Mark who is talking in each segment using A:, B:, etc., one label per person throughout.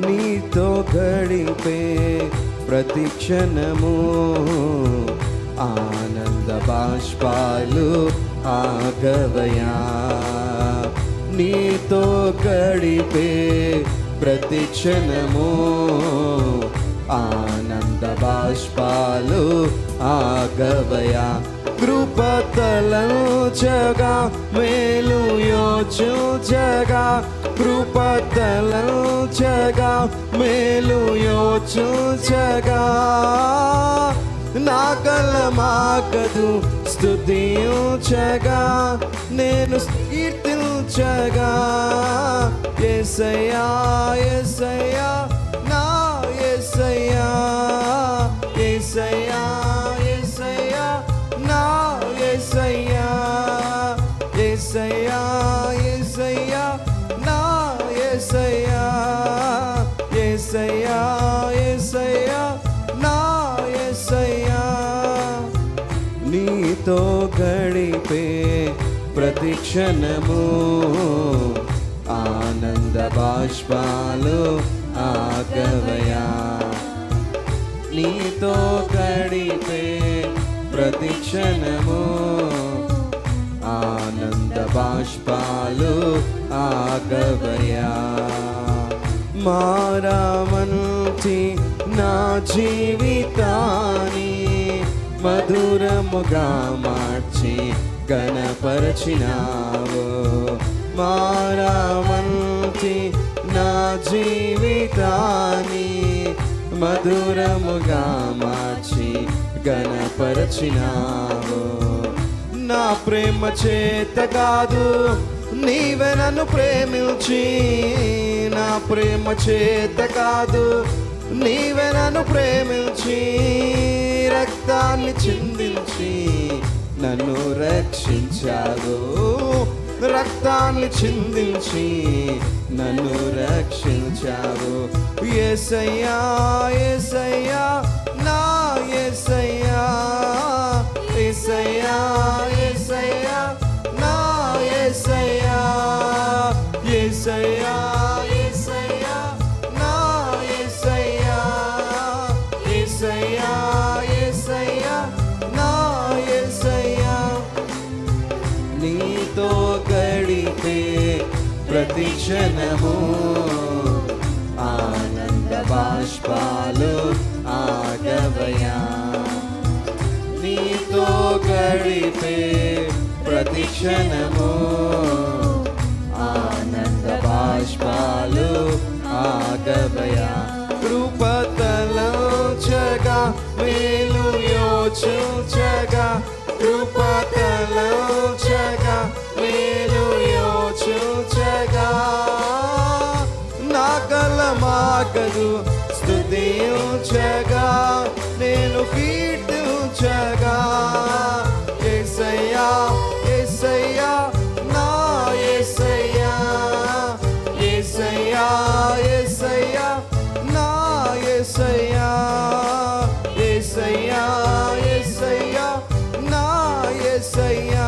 A: నీతో గడిపే ప్రతి క్షణము ఆనంద బాష్పాలు ఆగవయా. నీతో గడిపే ప్రతి క్షణము ఆనంద బాష్పాలు ఆగవయా. కృపతలంచగా మేలు యోచించగా, కృపతలంచగా మేలు యోచించగా, నా కలమాకదు స్తుతించగా, నేను కీర్తించగా. యేసయ్యా యేసయ్యా నా యేసయ్యా, యేసయ్యా యేసయ్యా నా యేసయ్యా, యేసయ్యా యేసయ్యా నా యేసయ్యా, యేసయ్యా యేసయ్యా నా యేసయ్యా. నీతో గడిపే ప్రతి క్షణము ఆనంద బాష్పాలు ఆగవయా. నీతో గడిపే ప్రతి క్షణము ఆనంద బాష్పాలు ఆగవయా. మారామంటి నా జీవితాన్ని మధురముగా మార్చి గణపరచినావు. మారామంటి నా జీవితాన్ని మధురముగా మార్చి గణపరచినావు. నా ప్రేమ చేత కాదు నీవే నన్ను ప్రేమించి, నా ప్రేమ చేత కాదు నీవే నన్ను ప్రేమించి, రక్తాన్ని చిందించి నన్ను రక్షించావు. రక్తాన్ని చిందించి నన్ను రక్షించావు. యేసయ్యా యేసయ్యా నా యేసయ్యా, యేసయ్యా యేసయ్యా నా యేసయ్యా, యేసయ్యా యేసయ్యా నా యేసయ్యా, యేసయ్యా యేసయ్యా నా యేసయ్యా. నీతో గడిపే ప్రతి క్షణము ఆనంద బాష్పాలు ఆగవయా. నీతో గడిపే ప్రతి క్షణము ఆనంద బాష్పాలు ఆగవయా. కృపతలంచగా మేలు యోచించగా, కృపతలంచగా మేలు యోచించగా, నా కలమాకదు స్తుతించగా, నేను కీర్తించగా. యేసయ్యా యేసయ్యా నా యేసయ్యా, యేసయ్యా యేసయ్యా నా యేసయ్యా, యేసయ్యా యేసయ్యా నా యేసయ్యా,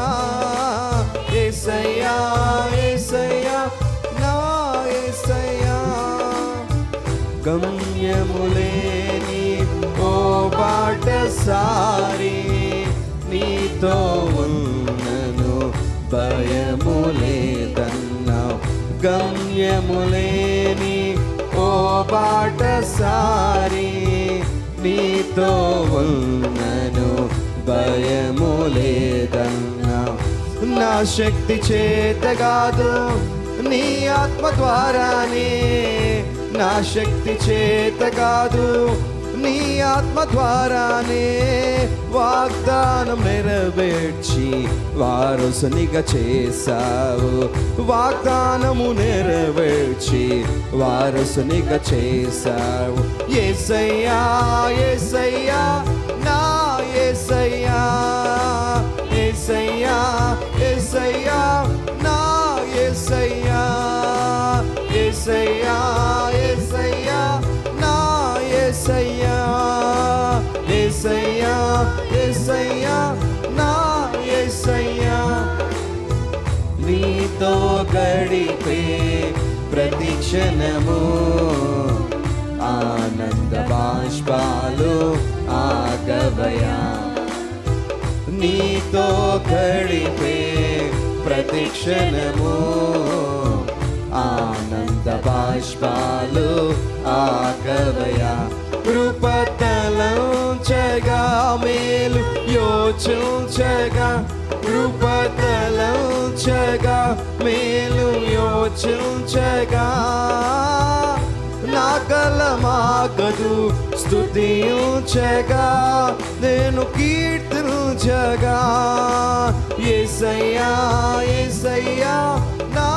A: యేసయ్యా యేసయ్యా నా యేసయ్యా. గమ్యములేని ఓ బాటసారి నీతో ఉన్నను భయము లేదన్నావు. గమ్యములేని ఓ బాటసారి నీతో ఉన్నను భయము లేదన్నావు. నా శక్తి చేత కాదు నీ ఆత్మ ద్వారానే, నా శక్తి చేత కాదు నీ ఆత్మ ద్వారానే వాగ్దానం నెరవేర్చి వారసునిగా చేశావు. వాగ్దానము నెరవేర్చి వారసునిగా చేశావు. యేసయ్యా యేసయ్యా నా యేసయ్యా, యేసయ్యా యేసయ్యా నా యేసయ్యా, యేసయ్యా యేసయ్యా నా యేసయ్యా, యేసయ్యా యేసయ్యా నా యేసయ్యా. నీతో గడిపే ప్రతి క్షణము ఆనంద బాష్పాలు ఆగవయా నీతో గడిపే ప్రతిక్షణము ఆనంద బాష్పాలు ఆగవయా కృపతలంచగా మేలు యోచించగా కృపతలంచగా మేలు యోచించగా నా కలమాగదు స్తుతించగా నేను కీర్తించగా యేసయ్యా యేసయ్యా నా